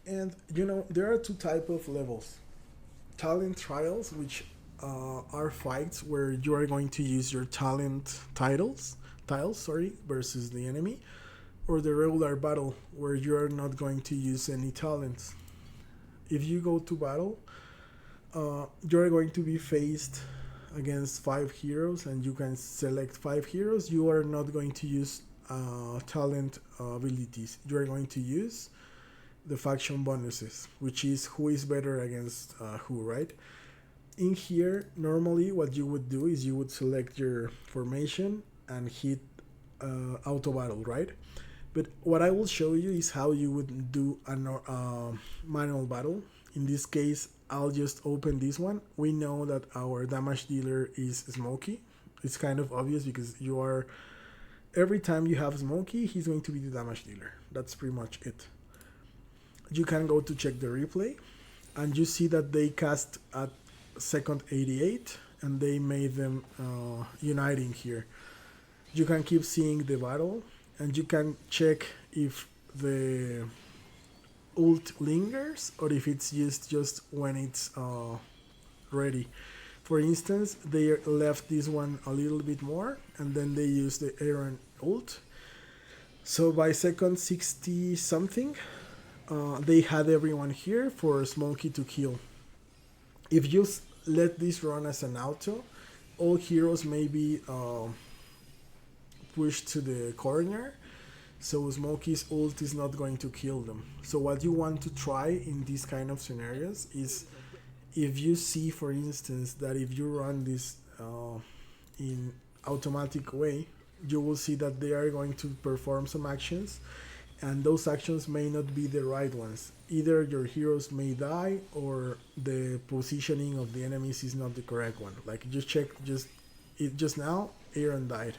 And you know, there are two type of levels: talent trials, which are fights where you are going to use your talent tiles, sorry, versus the enemy, or the regular battle where you are not going to use any talents. If you go to battle, you are going to be faced against 5 heroes, and you can select 5 heroes. You are not going to use talent abilities. You are going to use the faction bonuses, which is who is better against who, right? In here, normally what you would do is you would select your formation and hit auto battle, right? But what I will show you is how you would do a manual battle. In this case, I'll just open this one. We know that our damage dealer is Smokey. It's kind of obvious because you are, every time you have Smokey, he's going to be the damage dealer. That's pretty much it. You can go to check the replay, and you see that they cast at second 88, and they made them uniting here. You can keep seeing the battle, and you can check if the ult lingers or if it's used just when it's ready. For instance, they left this one a little bit more, and then they used the Aaron ult. So by second 60 something, they had everyone here for Smokey to kill. If you let this run as an auto, all heroes may be pushed to the corner, so Smokey's ult is not going to kill them. So what you want to try in these kind of scenarios is, if you see, for instance, that if you run this in automatic way, you will see that they are going to perform some actions, and those actions may not be the right ones. Either your heroes may die, or the positioning of the enemies is not the correct one. Like, just check, just now Aaron died.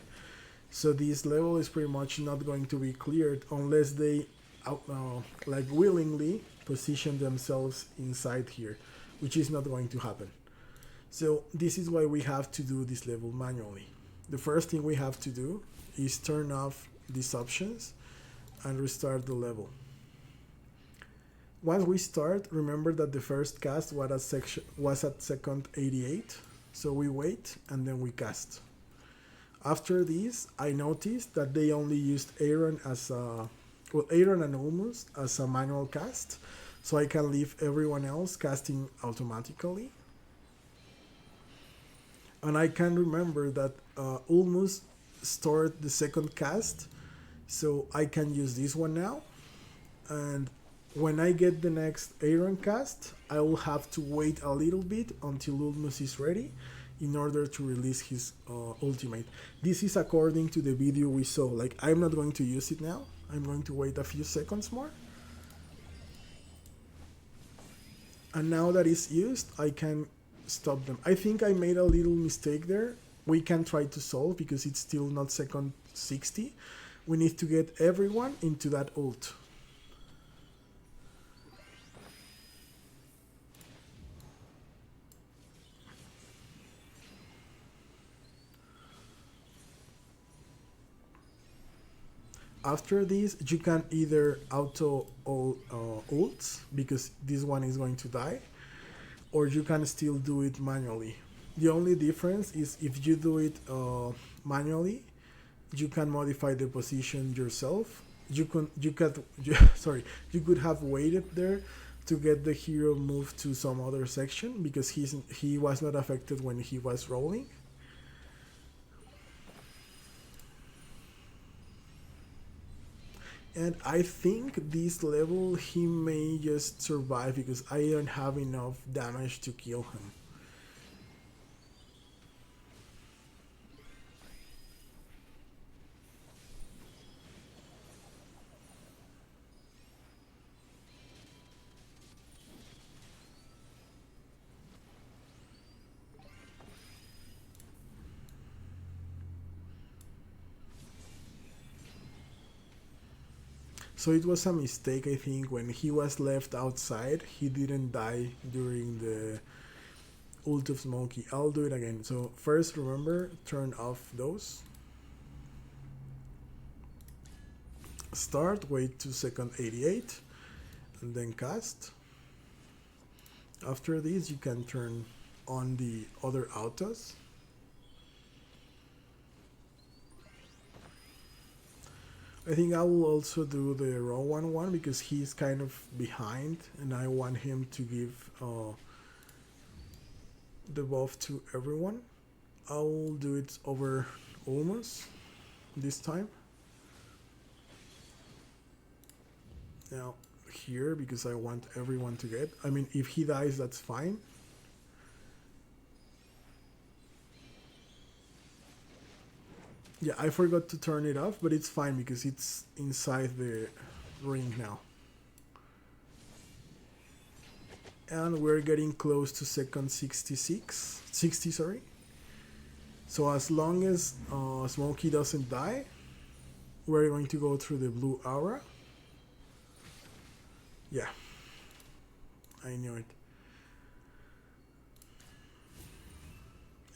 So this level is pretty much not going to be cleared unless they like willingly position themselves inside here, which is not going to happen. So this is why we have to do this level manually. The first thing we have to do is turn off these options and restart the level. Once we start, remember that the first cast was at second 88, so we wait and then we cast. After this, I noticed that they only used Aaron as a, well, Aaron and Almost as a manual cast, so I can leave everyone else casting automatically. And I can remember that Almost stored the second cast, so I can use this one now. And when I get the next Aaron cast, I will have to wait a little bit until Ulmus is ready in order to release his ultimate. This is according to the video we saw. Like, I'm not going to use it now. I'm going to wait a few seconds more. And now that it's used, I can stop them. I think I made a little mistake there. We can try to solve because it's still not second 60. We need to get everyone into that ult. After this, you can either auto ults, because this one is going to die, or you can still do it manually. The only difference is if you do it manually, you can modify the position yourself. You could you could have waited there to get the hero moved to some other section, because he was not affected when he was rolling. And I think this level he may just survive because I don't have enough damage to kill him. So it was a mistake, I think, when he was left outside. He didn't die during the ult of Smokey. I'll do it again. So first, remember, turn off those. Start, wait to second 88. and then cast. After this, you can turn on the other autos. I think I will also do the Rowan one because he's kind of behind and I want him to give the buff to everyone. I'll do it over Ulmus this time. Now here, because I want everyone to get, I mean, if he dies, that's fine. Yeah, I forgot to turn it off, but it's fine because it's inside the ring now. And we're getting close to second 60, sorry. So as long as Smokey doesn't die, we're going to go through the blue aura. Yeah, I knew it.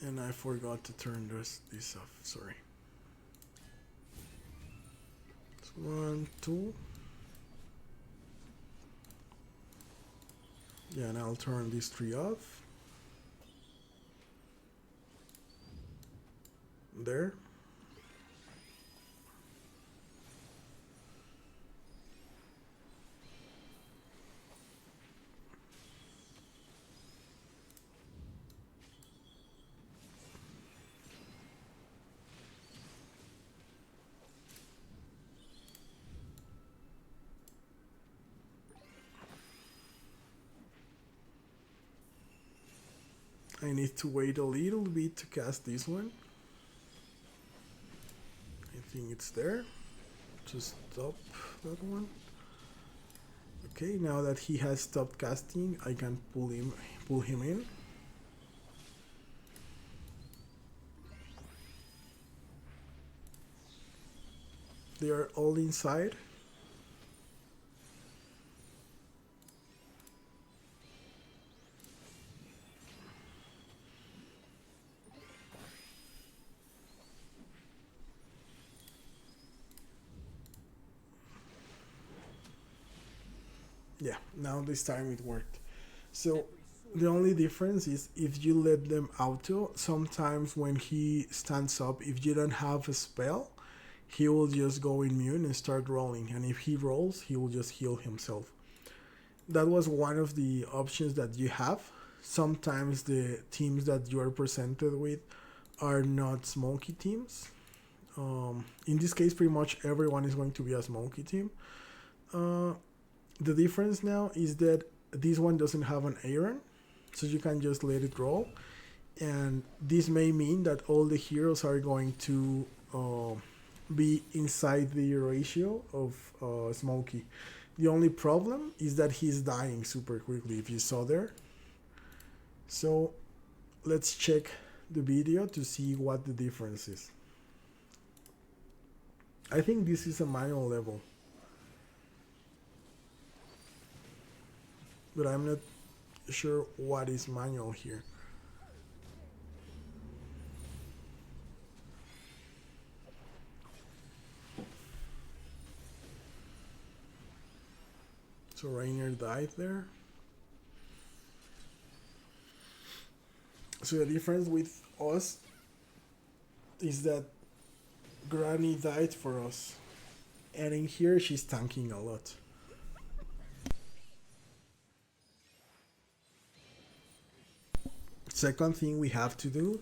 And I forgot to turn this off, sorry. 1, 2. Yeah, and I'll turn these 3 off. There. I need to wait a little bit to cast this one. I think it's there. Just stop that one. Okay, now that he has stopped casting, I can pull him in. They are all inside. Yeah, now this time it worked. So the only difference is if you let them auto, sometimes when he stands up, if you don't have a spell, he will just go immune and start rolling. And if he rolls, he will just heal himself. That was one of the options that you have. Sometimes the teams that you are presented with are not smoky teams. In this case, pretty much everyone is going to be a smoky team. The difference now is that this one doesn't have an Aaron, so you can just let it roll. And this may mean that all the heroes are going to be inside the ratio of Smokey. The only problem is that he's dying super quickly, if you saw there. So let's check the video to see what the difference is. I think this is a manual level, but I'm not sure what is manual here. So Rainier died there. So the difference with us is that Granny died for us, and in here she's tanking a lot. Second thing we have to do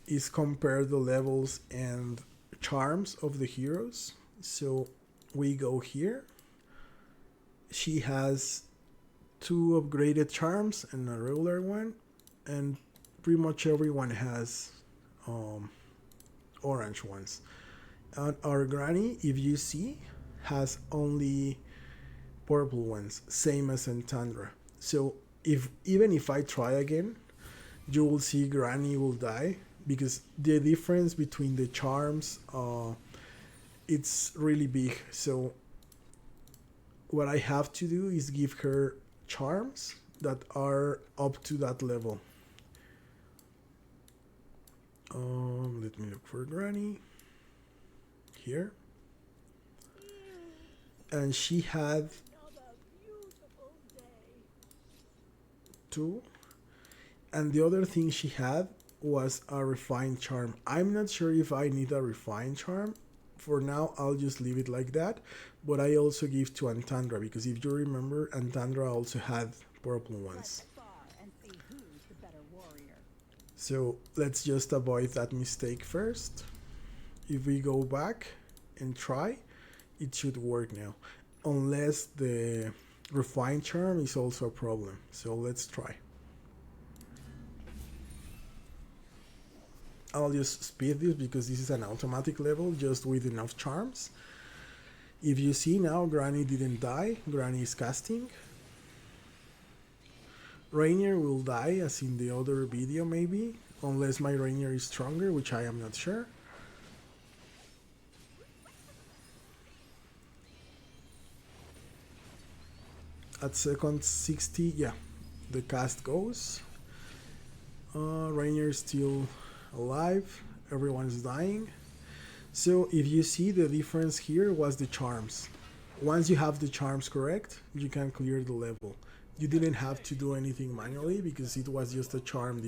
is compare the levels and charms of the heroes. So we go here. She has 2 upgraded charms and a regular one, and pretty much everyone has orange ones. And our Granny, if you see, has only purple ones, same as Entandra. So even if I try again, you will see Granny will die because the difference between the charms, it's really big. So what I have to do is give her charms that are up to that level. Let me look for Granny here. And she had 2. And the other thing she had was a refined charm. I'm not sure if I need a refined charm. For now, I'll just leave it like that. But I also give to Antandra, because if you remember, Antandra also had purple ones. So let's just avoid that mistake first. If we go back and try, it should work now. Unless the refined charm is also a problem. So let's try. I'll just speed this because this is an automatic level just with enough charms. If you see now, Granny didn't die. Granny is casting. Rainier will die as in the other video maybe, unless my Rainier is stronger, which I am not sure. At second 60, yeah, the cast goes. Rainier is still alive, everyone's dying. So if you see, the difference here was the charms. Once you have the charms correct, you can clear the level. You didn't have to do anything manually because it was just a charm difference.